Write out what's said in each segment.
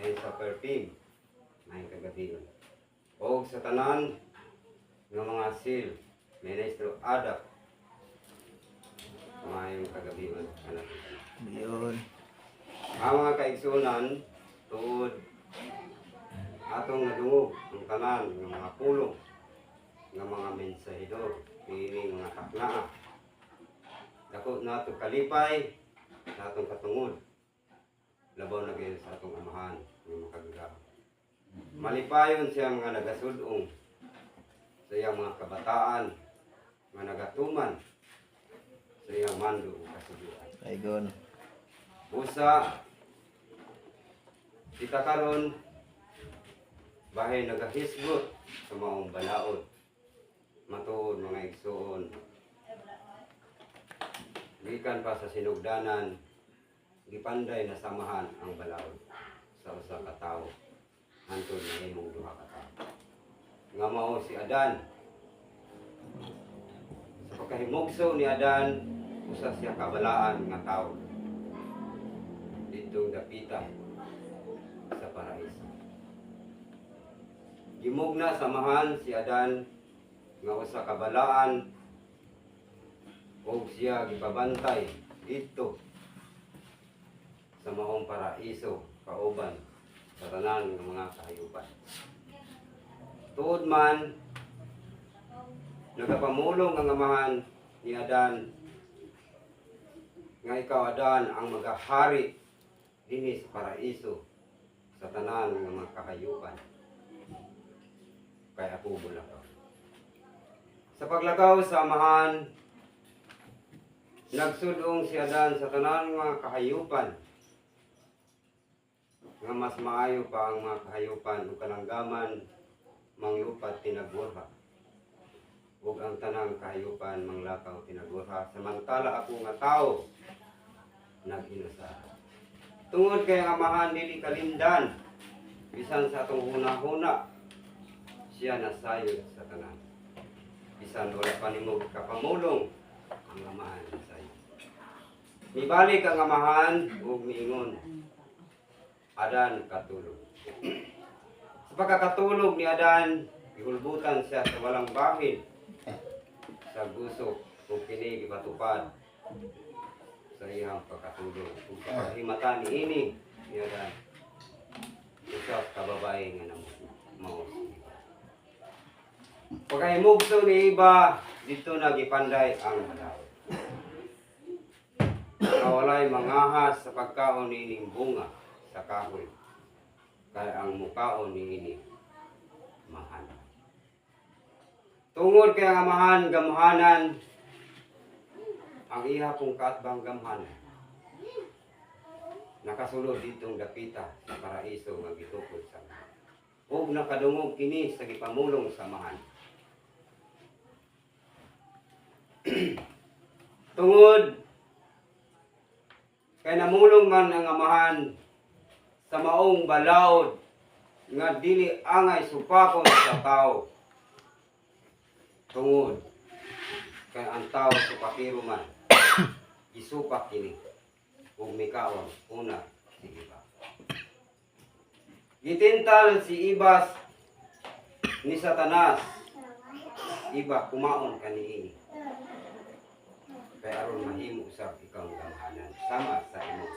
and sa perfume may kagabion. O sa tanan ng mga sil, ministro adak mayong kagabion kanan. Yun. Ang mga kaigsunan tuod atong nadungog ang tanan ng mga pulong ng mga mensahidor, piling mga taknaa. Dako nato kalipay, natong katungod. Labaw na gayon sa atong amahan ng makagagawa. Malipayon siya mga nagasudong sa iyang mga kabataan, mga nagatuman sa iyang mando o kasuduan. Ayun. Busa, kita karon bahay nagahisgot sa maong balaod. Matuod mga igsoon. Gikan pa sa sinugdanan, gipanday na samahan ang balaod sa usa ka tawo. Hantod na imong duha ka tawo. Nga mao si Adan. Sa pagkahimugso ni Adan, usa siya kabalaan nga tawo. Dito dapita sa paraiso. Gimugna samahan si Adan nga usa ka balaan ug siya gipabantay dito sa maong paraiso kauban sa tanan ng mga kahayupan. Tuod man nagapamulong ang amahan ni Adan nga ikaw Adan ang magahari dinhi sa paraiso sa tanan ng mga kahayupan. Kay ako bulakaw. Sa paglakaw sa amahan, nagsudong si Adan sa tanan ng mga kahayupan nga mas maayo pa ang mga kahayupan o kalanggaman manglupat tinagurha ug ang tanang kahayupan manglakaw tinagurha samantala ako nga tao nag-inusa. Tungod kay ang amahan dili kalindan bisan sa atong hunahuna siya nasayod sa tanan. Bisan wala pa nimo kapamulong ang amahan sayo. Mibalik ang amahan ug miingon, Adan katulog. Sa pagkakatulog ni Adan, gihulbutan siya sa walang bahin sa gusok ug kini gipatupad sa iyang pagkatulog. Ug pagkahimatan niini ni Adan, usap ka babae nga mao si Iba. Pagkahimugso ni Iba, dito nagipanday ang balaod. Nawalay mangahas sa pagkaon niining bunga sa kahoy. Kaya ang mukaon niini mahan. Tungod kay ang amahan gamhanan, ang iha pong kaatbang gamhanan. Nakasulod ditong dapita sa paraiso nga gitukod sa amahan. Ug nakadungog kini sa gipamulong sa amahan. Tungod kay namulong man ang amahan sa maong balaod nga dili angay supakon sa tao. Tungod kay ang tao supakiro man isupak kini ug mikaon una si Iba. Gitintal si Ibas ni Satanas. Iba kumaon kaniini. Kay aron mahimo usab ikaw ang gamhanan sama sa imong.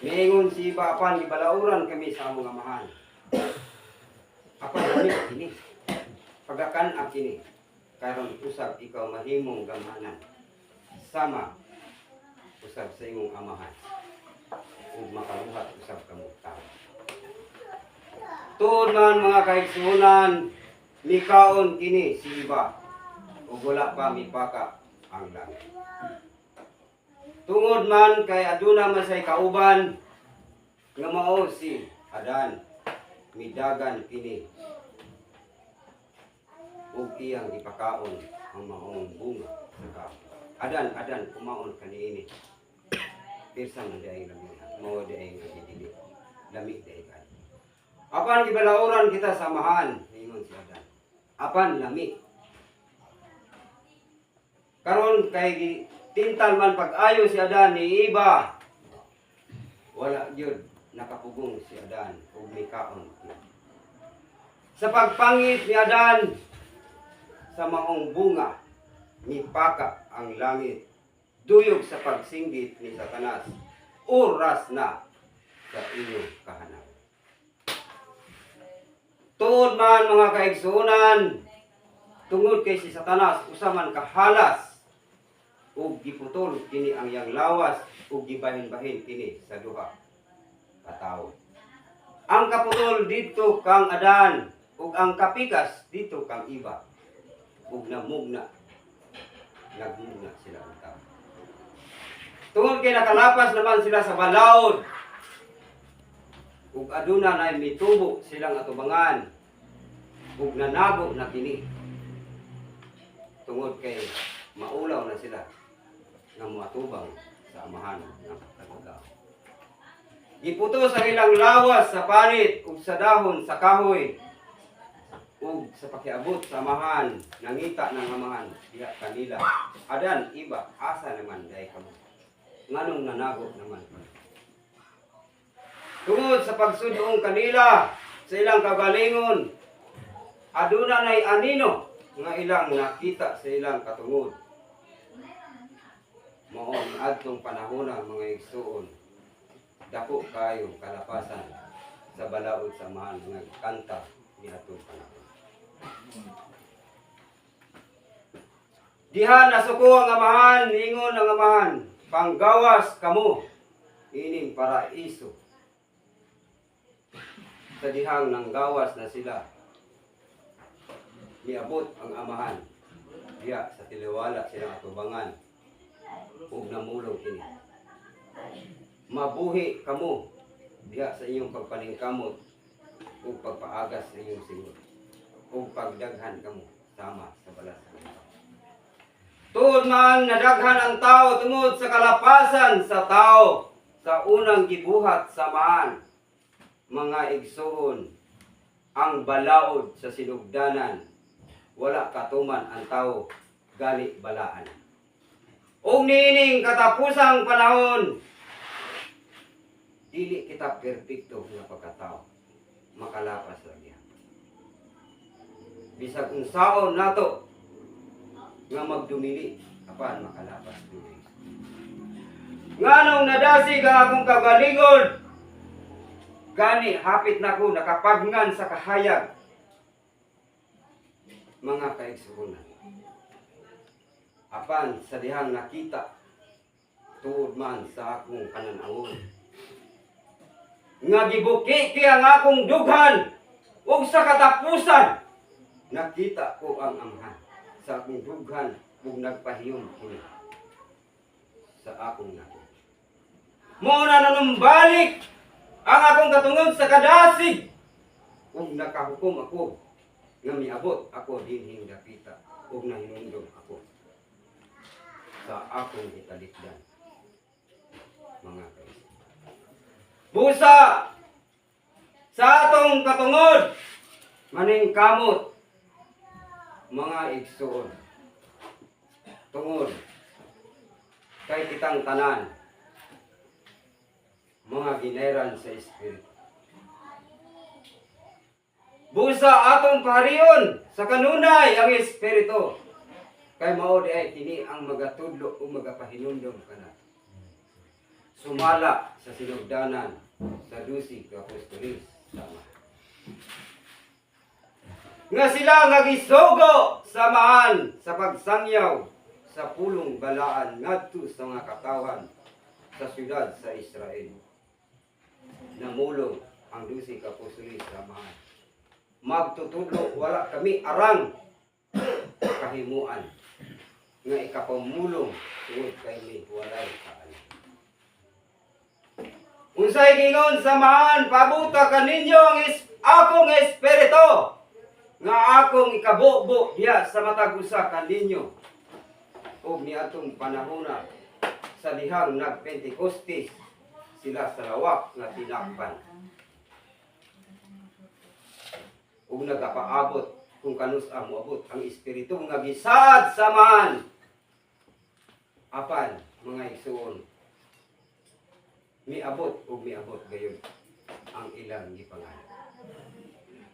Miingon si Iba, apan gibalauran kami sa among amahan. Apan dili kini. Pagakan-a kini. Karon usab ikaw mahimong gamhanan sama usab sa imong amahan. Ug makaluhat usab kamo tawo. Tuod man mga kaigsuonan, mikaon kini si Iba. Ug wala pa mipaka ang langit. Tungod man kay aduna man say kauban nga mao si Adan, midagan kini ug iyang ipakaon ang maong bunga sa kahoy. Adan kumaon kaniini. Pirsa man diay lamihan, mao diay nga dili. Lami diay kan. Apan gibalauran kita samahan, ingon si Adan. Apan lami. Karon kay tintal man pag-ayo si Adan ni Iba. wala gyud nakapugong si Adan ug mikaon. Sa pagpangit ni Adan sa maong bunga, mipaka ang langit. Duyog sa pagsinggit ni Satanas, oras na sa inyong kahanap. Tuod man mga kaigsuonan, tungod kay si Satanas usaman kahalas ug giputol kini ang iyang lawas ug gibahin-bahin kini sa duha ka tawo. Ang kaputol dito kang Adan ug ang kapikas dito kang Iba. Ug nagmugna sila ang tao. Tungod kay nakalapas naman sila sa balaod ug aduna na mitubo silang atubangan ug nanago na kini. Tungod kay maulaw na sila nga matubang sa amahan ng kagagaw. Giputos ang ilang lawas sa panit ug sa dahon sa kahoy ug sa pakiabot sa amahan, nangita ng amahan diha kanila. Adan, Iba, asa naman dai kamo? Nganong nanago naman? Tungod sa pagsudong kanila sa ilang kagalingon, aduna nay anino nga ilang nakita sa ilang katungod. Mao ni adtong panahon mga igsuon, dako kayo kalapasan sa balaod sa amahan nga kanta ni atong panahon. Diha nasuko ang amahan, ningon ang amahan, panggawas kamo, ining paraiso. Sa dihang nanggawas na sila, niabot ang amahan, diha sa tiliwala silang atubangan, ug namulong kini. Mabuhi kamo, diha sa inyong pagpaningkamot, ug pagpaagas sa inyong singot, ug pagdaghan kamo, sama sa balas ng tao. Tuod man nadaghan ang tao tungod sa kalapasan sa tao sa unang gibuhat samahan, mga igsuon, ang balaod sa sinugdanan, wala katuman ang tao, gali balaan. Ug niining katapusang panahon, dili kita perpekto nga pagkatao, makalapas lagi. Bisag unsaon nato nga magdumili, apan makalapas dili. Nganong nadasig ang akong kagalingon, gani hapit na ko nakapagngan sa kahayag, mga kaigsuonan. Apan sa dihang nakita, tuod man sa akong kananawon, nga gibuki ang akong dughan, ug sa katapusan, nakita ko ang amahan sa akong dughan ug nagpahiyom kini sa akong nakita. Mao na nanumbalik ang akong katungod sa kadasig ug nakahukom ako nga miabot ako dinhing dapita ug nahinumdom ako sa akong italikdan. Mga kaibigan, busa sa atong katungod maning kamot, mga igsuon, tungod kay kitang tanan, mga gineran sa Espiritu. Busa atong pahariyon sa kanunay ang Espiritu, kay mao di ay kini ang magatudlo o magapahinumdom kana. Sumala sa sinugdanan sa 12 ka apostoles sama. Nga sila nga gisugo samahan sa pagsangyaw sa pulong balaan ngadto sa mga katawhan sa syudad sa Israel. Namulong ang 12 ka apostoles samahan. Magtutudlo wala kami arang kahimuan nga ikapamulong tungod kay may walay kaan. Unsay gingon samahan, pabuta kaninyo ang akong espiritu nga akong ikabubo diya sa matag usa kaninyo ug niadtong panahona sa dihang nagpentekostes sila sa lawak nga tinakpan ug nagapaabot kung kanus-a moabot ang espiritu nga gisaad samahan. Apan mga igsuon, miabot ug miabot gayon ang ilang gipangalan.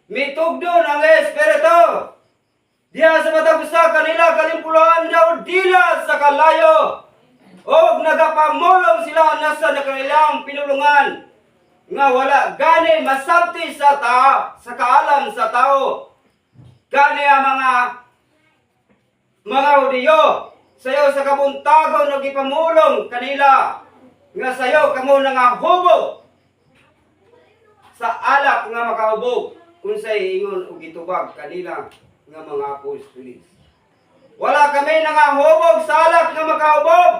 Mitugdon ang Espiritu diha sa matag usa kanila kalimpuluhan daw dila sa kalayo og nagapamulong sila nasa nakailang pinulungan nga wala gani masabti sa sa kaalam sa tao. Gani ang mga Hudiyo sayo sa kabuntagon og ipamulong kanila nga sayo kamo nga hubog sa alak nga makahubog unsay ingon og gitubag kanila nga mga apostoles. Wala kami nangahubog sa alak nga makahubog,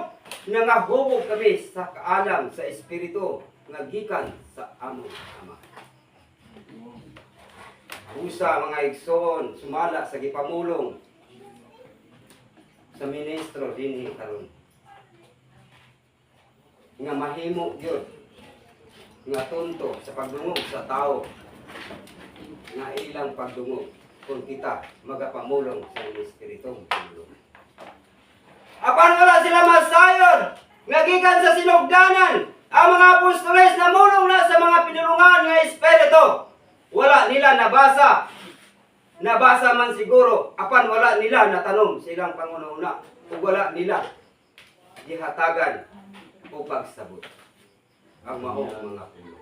nangahubog kami sa kaalam sa espiritu nga gikan sa among Ama. Usa mga igsoon sumala sa gipamulong sa ministro dinhi karon. Nga mahimo gyud nga tunto sa pagdungog sa tao nga ilang pagdungog kung kita magapamulong sa Espiritong Panginoon. Apan wala sila masayod nga gikan sa sinugdanan ang mga apostoles na mulong na sa mga pinulungan nga Espiritu. Wala nila nabasa. Nabasa man siguro, apan wala nila natanong sa ilang pangununa ug wala nila gihatagan o pagsabot ang maong mga pulo.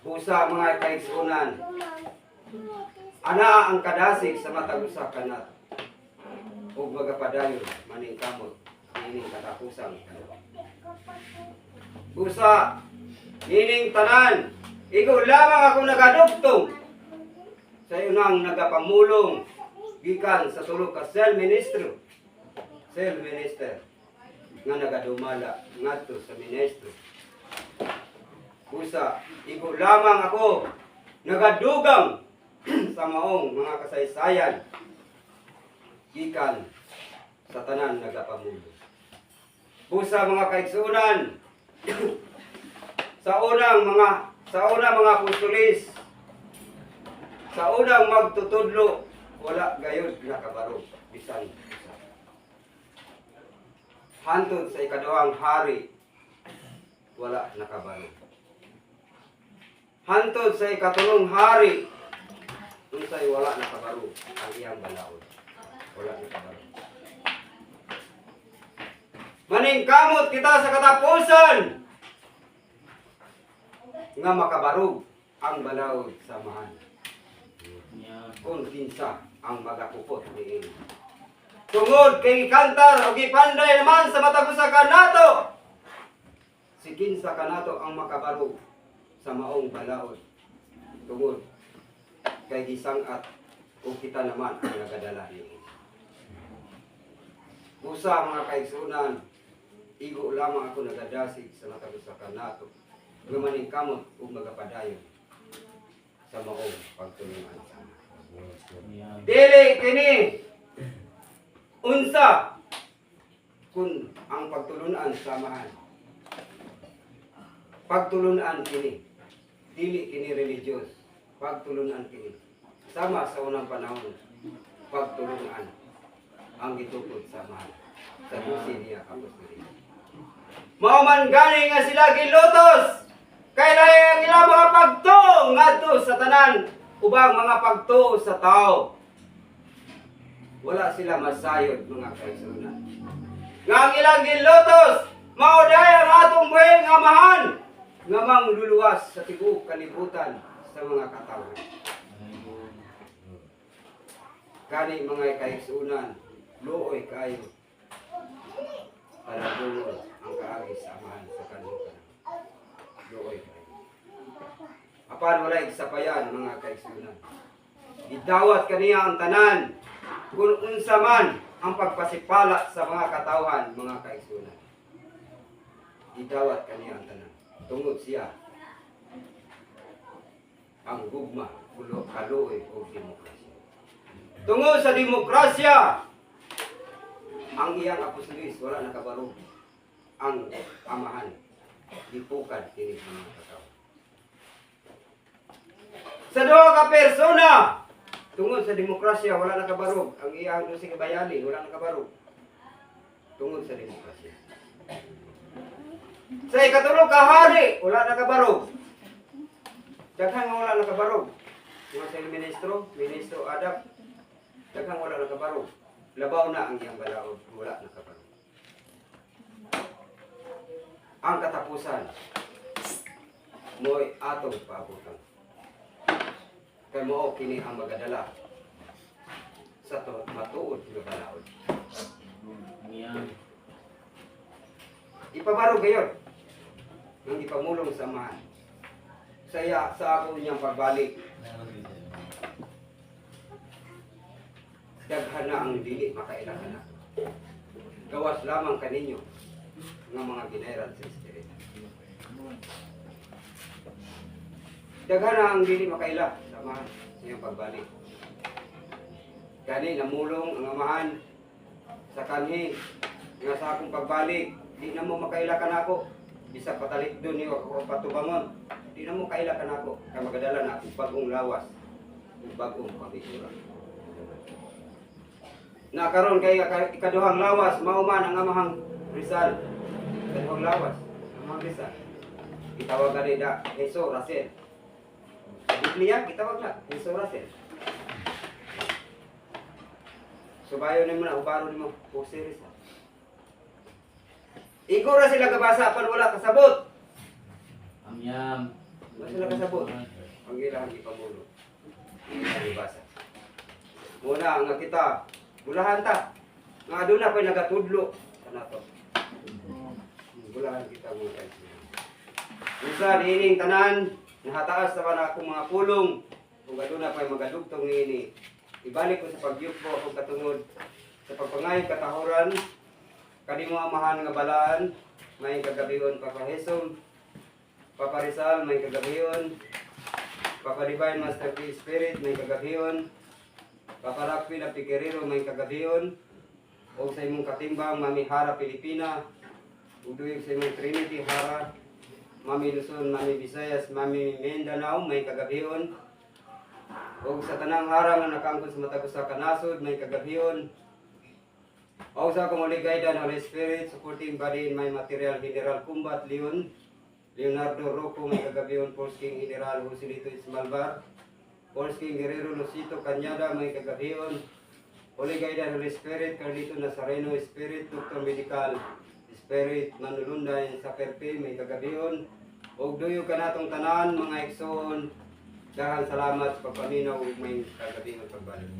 Busa mga kaigsunan, ana ang kadasig sa matag usa kanat ug magapadayon maning kamot ining katapusang kanat. Busa ining tanan igo lamang ako nagadugtong sa unang nagapamulong gikan sa tulo ka cell minister nga nagadumala ngadto sa ministro. Busa igo lamang ako nagadugang sa maong mga kasaysayan gikan sa tanan nagapamulong. Busa mga kaigsunan sa unang mga apostoles sa unang magtutudlo wala gayud nakabaro bisan usa. Hantod sa ikaduhang hari wala nakabaro. Hantod sa ikatulong hari unsay wala nakabaro ang iyang balaod. Wala nakabaro. Maningkamot kita sa katapusan nga makabarog ang balaod samahan. Kung kinsa ang magakupot niini. Tungod kay kantar o gipanday naman sa matag usa kanato. Si kinsa kanato ang makabarog sa maong balaod. Tungod kay gisangat o kita naman ang nagadala niini. Usa mga kaigsunan, igo lamang ako nagadasig sa matag usa kanato. Nga maningkamot ug magapadayon sa maong pagtulungan sama. Dili kini unsa kun ang pagtulunan samahan. Pagtulunan kini dili kini religious. Pagtulunan kini sama sa unang panahon. Pagtulunan ang gitukod samahan sa dusin niya apostoles. Mao man gani nga sila gilutos kay lahi ang ilang mga pagtuo ngadto sa tanan ubang mga pagtuo sa tao. Wala sila masayod mga kaigsunan. Nga ang ilang gilutos mao dahi ang atong buhing amahan nga mangluluwas sa tibuok kalibutan sa mga katawhan. Kani mga kaigsunan, luoy kayo para dungol ang kaagi sa amahan sa kalibutan. Luoy kayo. Apan walay sapayan mga kaigsunan. Gidawat kaniya ang tanan kung unsa man ang pagpasipala sa mga katawhan mga kaigsunan. Gidawat kaniya ang tanan. Tungod siya ang gugma, kaluoy o demokrasya. Tungod sa demokrasya, ang iyang apostoles wala nakabaro. Ang amahan dipukad kini sa mga katawhan. Sa duha ka persona, tungod sa demokrasya wala nakabarog. Ang iyang dosing bayani wala nakabarog. Tungod sa demokrasya. Sa ikatulog kahari, wala na kabarog. Daghang nga wala na kabarog. Mga sa ministro adap, daghang wala na kabarog. Labaw na ang iyang balaod, wala na kabarog. Ang katapusan, mo'y atong paabutan. Kay mo kini ang magadala sa matuod nga balaod. Ipabarog gayon nang ipamulong sa amahan. Saya sa ako niyang pagbalik. Daghan na ang dili makailangan na. Gawas lamang kaninyo ng mga ginairan sa Espiritu. Daghan na ang dili makaila sa amahan sa iyang pagbalik. Gani namulong ang amahan sa kanhi nga sa akong pagbalik. Di na mo makailakan ako. Bisa patalit doon niyo ako patubangon. Di na mo kailakan ako. Kaya magadala na akong bagong lawas. Bagong pamitsura. Nakaroon kay ikaduhang lawas. Mauman ang amahang Rizal. Ikaduhang lawas. Amahang Rizal. Itawag ka da Heso Rasel. Sa Biblia, itawag na Heso Rasel. Subayo ni mo na. Ubaro ni mo. Jose Rizal. Igura sila kabasa pan wala kasabot. Amyam. Wala sila kasabot. Ang ilang ipamulo. Hindi basa. Muna nga kita, bulahan ta. Nga doon na pa'y nagatudlo. Ano to? Bulahan kita muna. Usa diining tanan, nahataas naman akong mga pulong. Kung doon na pa'y magadugtong niini. Ibalik ko sa pagyupo akong katungod. Sa pagpangayon katahuran, kadi mo amahan nga balaan, may kagabiyon Papa Hesom, Papa Rizal, may kagabiyon, Papa Divine Master P. Spirit, may kagabiyon, Papa Rafi na Piquerero, may kagabiyon, o sa imong katimbang, Mami Hara Pilipina, uduyog sa imong Trinity Hara, Mami Luzon, Mami Visayas, Mami Mindanao, may kagabiyon, o sa tanang hara nga nakaangkon sa matagos sa kanasod, may kagabiyon, o sa kumuligay dan Holy Spirit, supporting body in my material, General Kumbat Leon, Leonardo Rocco, may kagabiyon, Force King General Joselito Ismalbar, Force King Guerrero Lucito Cañada, may kagabiyon, Holy Guide Holy Spirit, Carlito Nazareno Spirit, Dr. Medical Spirit, Manulunday sa Perpe, may kagabiyon, o duyo ka natong tanan, mga ekson, dahan salamat sa pagpaminaw, may kagabiyon pagbalik.